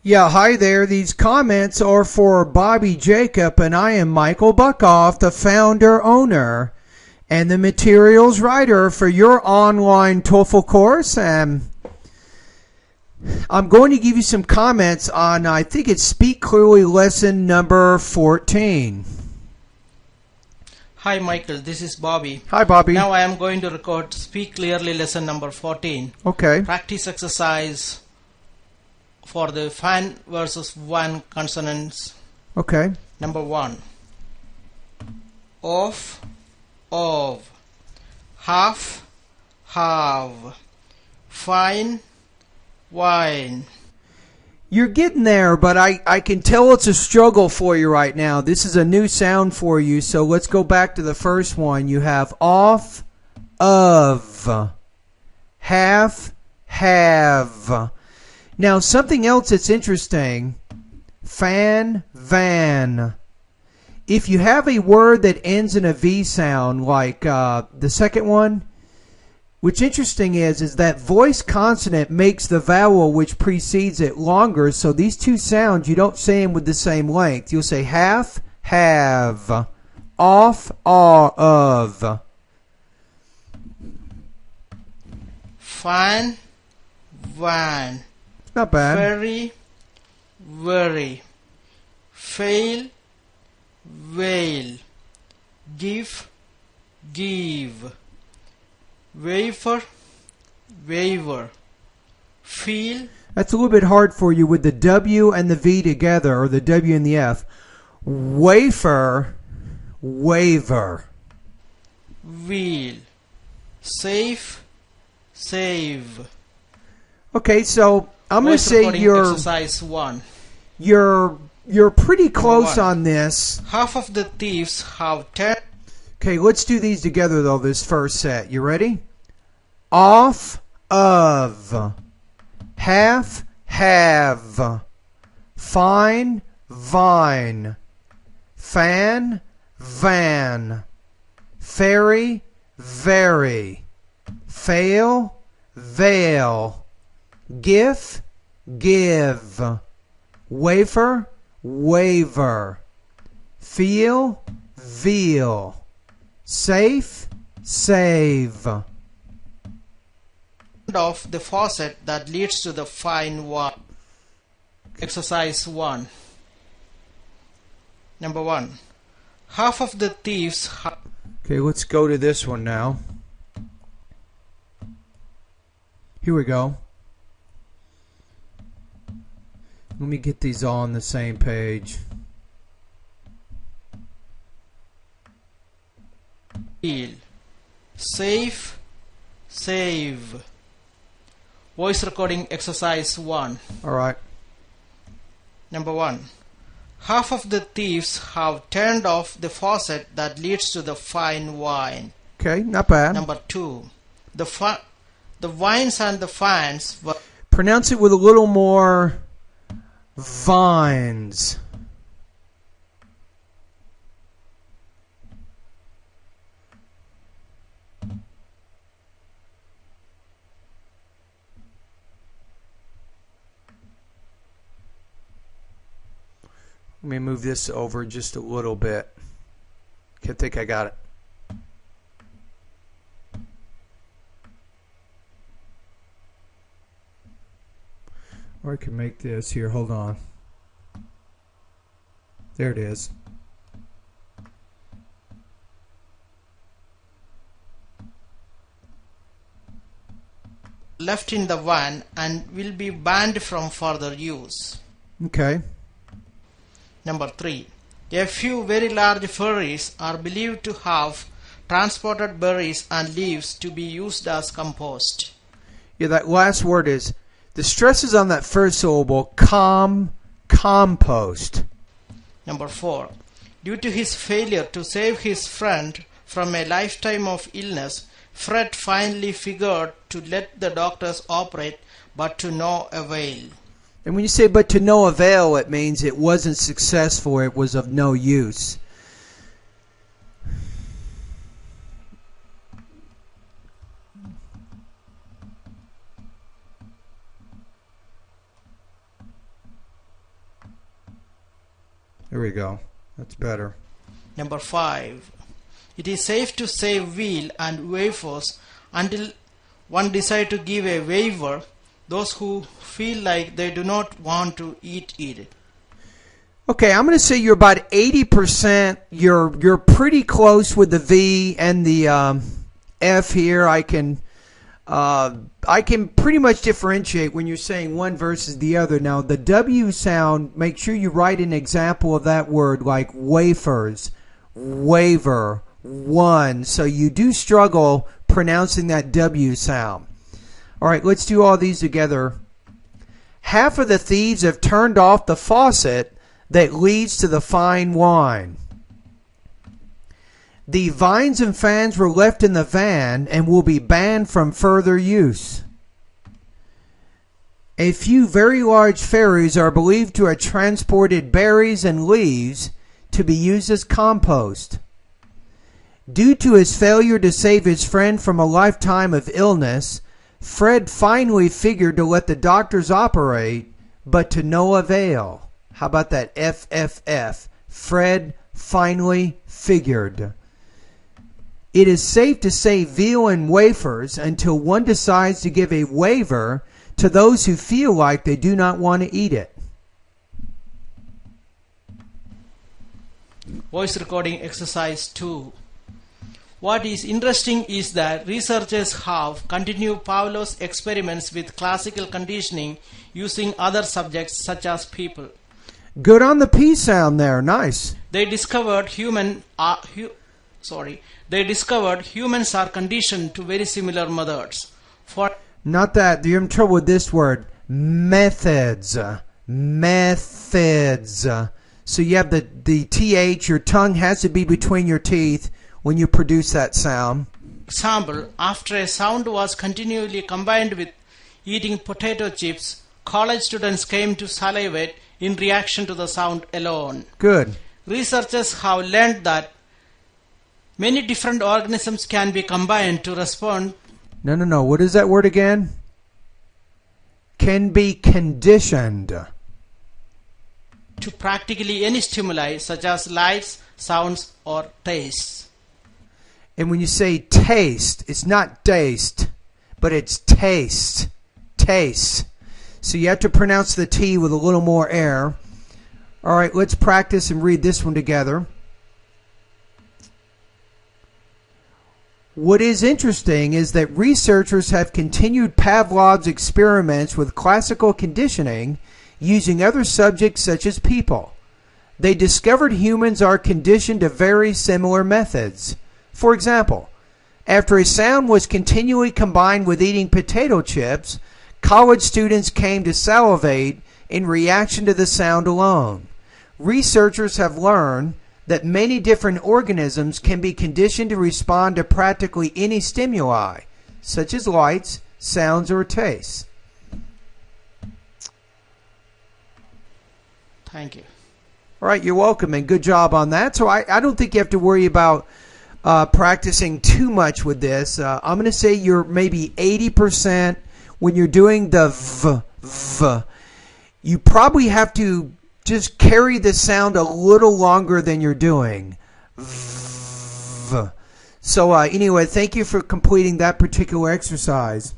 Yeah, hi there. These comments are for Bobby Jacob, and I am Michael Buckoff, the founder, owner, and the materials writer for your online TOEFL course. And I'm going to give you some comments on, I think it's Speak Clearly lesson number 14. Hi Michael, this is Bobby. Hi Bobby. Now I am going to record Speak Clearly lesson number 14. Okay. Practice exercise for the fan versus one consonants. Okay. Number 1. Of, half, have, fine, wine. You're getting there, but I can tell it's a struggle for you right now. This is a new sound for you, so let's go back to the first one. You have off, of, half, have. Now, something else that's interesting, fan, van. If you have a word that ends in a V sound, like the second one, what's interesting is that voice consonant makes the vowel which precedes it longer, so these two sounds, you don't say them with the same length. You'll say half, have, off, of. Fan, van. Not bad. Very, very. Fail, veil. Give, waiver, waiver. Feel. That's a little bit hard for you with the W and the V together, or the W and the F. Wafer, waiver. Wheel. Safe, save. Okay, so I'm going to say exercise 1. You're pretty close on this. Half of the thieves have 10. Okay, let's do these together though, this first set. You ready? Off, of, half, have, fine, vine, fan, van, fairy, vary, fail, veil, give, wafer, waiver, feel, veal, safe, save. Of the faucet that leads to the fine wine. Exercise 1. Number 1. Half of the thieves have. Okay, let's go to this one now. Here we go. Let me get these all on the same page. Feel. Safe, save. Voice recording exercise 1. Alright. Number 1. Half of the thieves have turned off the faucet that leads to the fine wine. Okay, not bad. Number 2. The wines and the fans were. Pronounce it with a little more vines. Let me move this over just a little bit. I think I got it. Or I can make this here. Hold on. There it is. Left in the van and will be banned from further use. Okay. Number 3. A few very large furries are believed to have transported berries and leaves to be used as compost. Yeah, that last word is, the stress is on that first syllable, compost. Number 4. Due to his failure to save his friend from a lifetime of illness, Fred finally figured to let the doctors operate, but to no avail. And when you say but to no avail, it means it wasn't successful, it was of no use. There we go. That's better. Number 5. It is safe to say veal and wafers until one decides to give a waiver, those who feel like they do not want to eat it. Okay, I'm going to say you're about 80%. You're pretty close with the V and the F here. I can pretty much differentiate when you're saying one versus the other. Now, the W sound, make sure you write an example of that word like wafers, waiver, one. So you do struggle pronouncing that W sound. All right, let's do all these together. Half of the thieves have turned off the faucet that leads to the fine wine. The vines and fans were left in the van and will be banned from further use. A few very large fairies are believed to have transported berries and leaves to be used as compost. Due to his failure to save his friend from a lifetime of illness, Fred finally figured to let the doctors operate, but to no avail. How about that FFF? Fred finally figured. It is safe to say veal and wafers until one decides to give a waiver to those who feel like they do not want to eat it. Voice recording exercise 2. What is interesting is that researchers have continued Pavlov's experiments with classical conditioning using other subjects such as people. Good on the P sound there. Nice. They discovered humans are conditioned to very similar methods. Not that. You're in trouble with this word. Methods. Methods. So you have the TH. Your tongue has to be between your teeth when you produce that sound. Example, after a sound was continually combined with eating potato chips, college students came to salivate in reaction to the sound alone. Good. Researchers have learned that many different organisms can be combined to respond. No. What is that word again? Can be conditioned To practically any stimuli such as lights, sounds, or tastes. And when you say taste, it's not taste, but it's taste. Taste. So you have to pronounce the T with a little more air. All right, let's practice and read this one together. What is interesting is that researchers have continued Pavlov's experiments with classical conditioning using other subjects such as people. They discovered humans are conditioned to very similar methods. For example, after a sound was continually combined with eating potato chips, college students came to salivate in reaction to the sound alone. Researchers have learned that many different organisms can be conditioned to respond to practically any stimuli, such as lights, sounds, or tastes. Thank you. All right, you're welcome, and good job on that. So I don't think you have to worry about practicing too much with this. I'm going to say you're maybe 80% when you're doing the v. You probably have to just carry the sound a little longer than you're doing. V. So anyway, thank you for completing that particular exercise.